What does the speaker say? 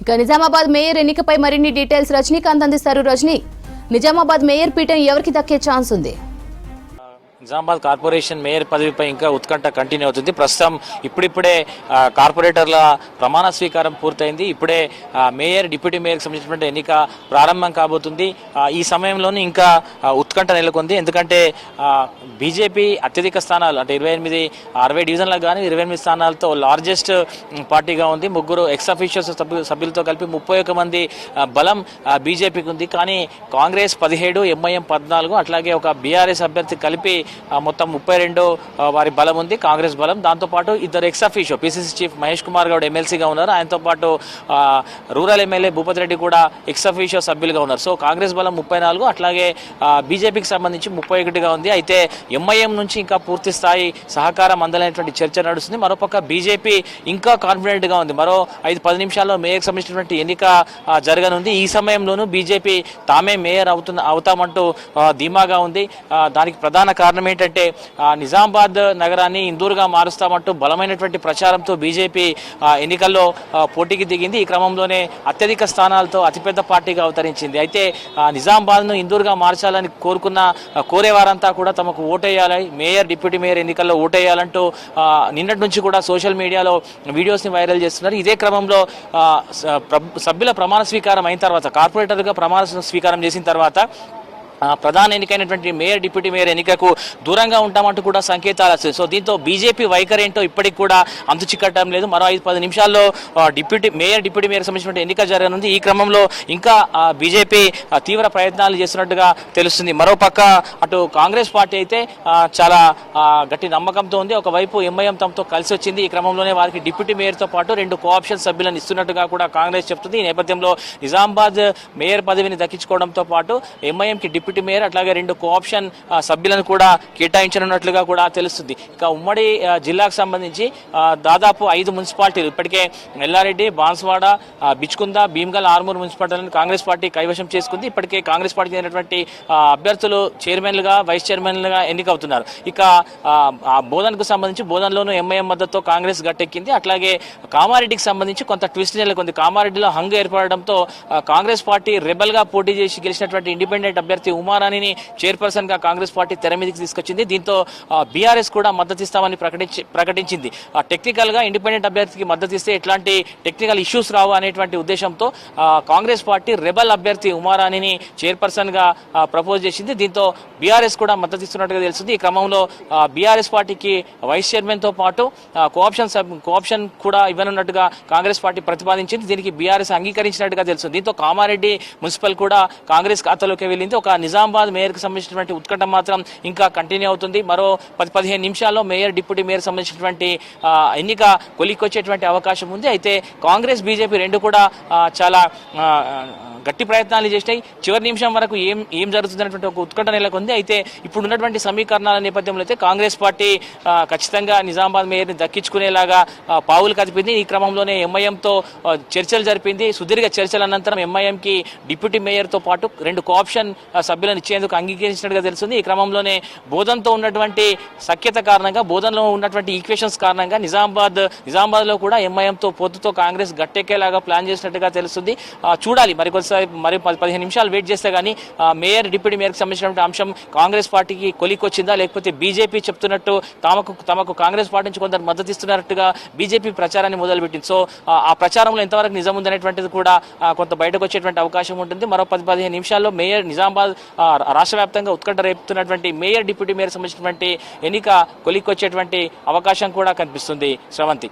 ఇక నిజామాబాద్ మేయర్ ఎన్నికపై మరిన్ని డీటెయిల్స్ రజనీకాంత్ అందిస్తారు. రజనీ, నిజామాబాద్ మేయర్ పీఠం ఎవరికి దక్కే ఛాన్స్ ఉంది? నిజామాబాద్ కార్పొరేషన్ మేయర్ పదవిపై ఇంకా ఉత్కంఠ కంటిన్యూ అవుతుంది. ప్రస్తుతం ఇప్పుడిప్పుడే కార్పొరేటర్ల ప్రమాణ స్వీకారం పూర్తయింది. ఇప్పుడే మేయర్ డిప్యూటీ మేయర్కి సంబంధించినటువంటి ఎన్నిక ప్రారంభం కాబోతుంది. ఈ సమయంలోనే ఇంకా ఉత్కంఠ నెలకొంది. ఎందుకంటే బీజేపీ అత్యధిక స్థానాలు అంటే 60 డివిజన్లకు కానీ 28 స్థానాలతో లార్జెస్ట్ పార్టీగా ఉంది. ముగ్గురు ఎక్స్ అఫీషియల్స్ సభ్యులతో కలిపి 31 మంది బలం బీజేపీకి ఉంది. కానీ కాంగ్రెస్ 17, ఎంఐఎం 14, అట్లాగే ఒక బీఆర్ఎస్ అభ్యర్థి కలిపి మొత్తం 32 వారి బలం ఉంది, కాంగ్రెస్ బలం. దాంతోపాటు ఇద్దరు ex officio PCC chief Mahesh Kumar Goud ఎమ్మెల్సీగా ఉన్నారు. ఆయనతో పాటు రూరల్ ఎమ్మెల్యే భూపతి రెడ్డి కూడా ఎక్స్ అఫీషియో సభ్యులుగా ఉన్నారు. సో కాంగ్రెస్ బలం 34, అట్లాగే బీజేపీకి సంబంధించి 31గా ఉంది. అయితే ఎంఐఎం నుంచి ఇంకా పూర్తి స్థాయి సహకారం అందలేనటువంటి చర్చ నడుస్తుంది. మరోపక్క బీజేపీ ఇంకా కాన్ఫిడెంట్గా ఉంది. మరో 5-10 నిమిషాల్లో మేయర్కి సంబంధించినటువంటి ఎన్నిక జరగనుంది. ఈ సమయంలోనూ బీజేపీ తామే మేయర్ అవుతామంటూ ధీమాగా ఉంది. దానికి ప్రధాన కారణం ఏంటంటే నిజామాబాద్ నగరాన్ని ఇందూరుగా మారుస్తామంటూ బలమైనటువంటి ప్రచారంతో బీజేపీ ఎన్నికల్లో పోటీకి దిగింది. ఈ క్రమంలోనే అత్యధిక స్థానాలతో అతిపెద్ద పార్టీగా అవతరించింది. అయితే నిజామాబాద్ను ఇందూరుగా మార్చాలని కోరేవారంతా కూడా తమకు ఓటేయాలి, మేయర్ డిప్యూటీ మేయర్ ఎన్నికల్లో ఓటేయాలంటూ నిన్నటి నుంచి కూడా సోషల్ మీడియాలో వీడియోస్ని వైరల్ చేస్తున్నారు. ఇదే క్రమంలో సభ్యుల ప్రమాణ స్వీకారం అయిన తర్వాత, కార్పొరేటర్గా ప్రమాణ స్వీకారం చేసిన తర్వాత ప్రధాన ఎన్నికైనటువంటి మేయర్ డిప్యూటీ మేయర్ ఎన్నికకు దూరంగా ఉంటామంటూ కూడా సంకేతాలు వస్తాయి. సో దీంతో బీజేపీ వైఖరి ఏంటో ఇప్పటికి కూడా అంతు చిక్కటం లేదు. మరో 5-10 నిమిషాల్లో మేయర్ డిప్యూటీ మేయర్ సంబంధించిన ఎన్నిక జరగనుంది. ఈ క్రమంలో ఇంకా బీజేపీ తీవ్ర ప్రయత్నాలు చేస్తున్నట్టుగా తెలుస్తుంది. మరోపక్క అటు కాంగ్రెస్ పార్టీ అయితే చాలా గట్టి నమ్మకంతో ఉంది. ఒకవైపు ఎంఐఎం తమతో కలిసి వచ్చింది. ఈ క్రమంలోనే వారికి డిప్యూటీ మేయర్తో పాటు 2 కోఆప్షన్ సభ్యులను ఇస్తున్నట్టుగా కూడా కాంగ్రెస్ చెప్తుంది. ఈ నేపథ్యంలో నిజామాబాద్ మేయర్ పదవిని దక్కించుకోవడంతో పాటు ఎంఐఎంకి డిప్యూటీ మేయర్ అట్లాగే 2 కోఆప్షన్ సభ్యులను కూడా కేటాయించనున్నట్లుగా కూడా తెలుస్తుంది. ఇక ఉమ్మడి జిల్లాకు సంబంధించి దాదాపు 5 మున్సిపాలిటీలు ఇప్పటికే ఎల్లారెడ్డి, బాన్స్వాడ, బిచ్కుంద, భీమ్గల్, ఆర్మూర్ మున్సిపాలిటీలను కాంగ్రెస్ పార్టీ కైవశం చేసుకుంది. ఇప్పటికే కాంగ్రెస్ పార్టీకి చెందినటువంటి అభ్యర్థులు చైర్మన్లుగా, వైస్ చైర్మన్లుగా ఎన్నికవుతున్నారు. ఇక బోధన్కు సంబంధించి బోధన్లోనూ ఎంఐఎం మద్దతుతో కాంగ్రెస్ గట్టెక్కింది. అట్లాగే కామారెడ్డికి సంబంధించి కొంత ట్విస్ట్ నెలకొంది. కామారెడ్డిలో హంగు ఏర్పడడంతో కాంగ్రెస్ పార్టీ రెబల్గా పోటీ చేసి గెలిచినటువంటి ఇండిపెండెంట్ అభ్యర్థి ఉమారాణిని చైర్పర్సన్ గా కాంగ్రెస్ పార్టీ తెర మీదకి తీసుకొచ్చింది. దీంతో బీఆర్ఎస్ కూడా మద్దతు ఇస్తామని ప్రకటించింది. టెక్నికల్ గా ఇండిపెండెంట్ అభ్యర్థికి మద్దతు ఇస్తే ఎట్లాంటి టెక్నికల్ ఇష్యూస్ రావు అనేటువంటి ఉద్దేశంతో కాంగ్రెస్ పార్టీ రెబల్ అభ్యర్థి ఉమారాణిని చైర్పర్సన్ గా ప్రపోజ్ చేసింది. దీంతో బీఆర్ఎస్ కూడా మద్దతు ఇస్తున్నట్టుగా తెలుస్తుంది. ఈ క్రమంలో బీఆర్ఎస్ పార్టీకి వైస్ చైర్మన్ తో పాటు కోఆప్షన్ కూడా ఇవ్వనున్నట్టుగా కాంగ్రెస్ పార్టీ ప్రతిపాదించింది. దీనికి బీఆర్ఎస్ అంగీకరించినట్టుగా తెలుస్తుంది. దీంతో కామారెడ్డి మున్సిపల్ కూడా కాంగ్రెస్ ఖాతాలోకి వెళ్ళింది. ఒక నిజామాబాద్ మేయర్కి సంబంధించినటువంటి ఉత్కంఠ మాత్రం ఇంకా కంటిన్యూ అవుతుంది. మరో 10-15 నిమిషాల్లో మేయర్ డిప్యూటీ మేయర్ సంబంధించినటువంటి ఎన్నిక కొలిక్కొచ్చేటువంటి అవకాశం ఉంది. అయితే కాంగ్రెస్, బీజేపీ 2 కూడా చాలా గట్టి ప్రయత్నాలు చేసినాయి. చివరి నిమిషం వరకు ఏం జరుగుతుందనేటువంటి ఒక ఉత్కంఠ నెలకొంది. అయితే ఇప్పుడు ఉన్నటువంటి సమీకరణాల నేపథ్యంలో అయితే కాంగ్రెస్ పార్టీ ఖచ్చితంగా నిజామాబాద్ మేయర్ని దక్కించుకునేలాగా పావులు కదిపింది. ఈ క్రమంలోనే ఎంఐఎంతో చర్చలు జరిపింది. సుదీర్ఘ చర్చల అనంతరం ఎంఐఎంకి డిప్యూటీ మేయర్తో పాటు 2 కోఆప్షన్ సభ్యులను ఇచ్చేందుకు అంగీకరించినట్టుగా తెలుస్తుంది. ఈ క్రమంలోనే బోధన్తో ఉన్నటువంటి సఖ్యత కారణంగా, బోధన్లో ఉన్నటువంటి ఈక్వేషన్స్ కారణంగా నిజామాబాద్లో కూడా ఎంఐఎంతో పొత్తుతో కాంగ్రెస్ గట్టెక్కేలాగా ప్లాన్ చేసినట్టుగా తెలుస్తుంది. చూడాలి మరి 10-15 నిమిషాలు వెయిట్ చేస్తే కానీ మేయర్ డిప్యూటీ మేయర్కి సంబంధించినటువంటి అంశం కాంగ్రెస్ పార్టీకి కొలికొచ్చిందా, లేకపోతే బీజేపీ చెప్తున్నట్టు తమకు కాంగ్రెస్ పార్టీ నుంచి కొందరు మద్దతు ఇస్తున్నట్టుగా బీజేపీ ప్రచారాన్ని మొదలుపెట్టింది. సో ఆ ప్రచారంలో ఎంతవరకు నిజం ఉందనేటువంటిది కూడా కొంత బయటకు వచ్చేటువంటి అవకాశం ఉంటుంది. మరో 10-15 నిమిషాల్లో మేయర్ నిజామాబాద్ రాష్ట్ర వ్యాప్తంగా ఉత్కంఠ రేపుతున్నటువంటి మేయర్ డిప్యూటీ మేయర్ సంబంధించినటువంటి ఎన్నిక కొలిక్కొచ్చేటువంటి అవకాశం కూడా కనిపిస్తుంది. శ్రవంతి.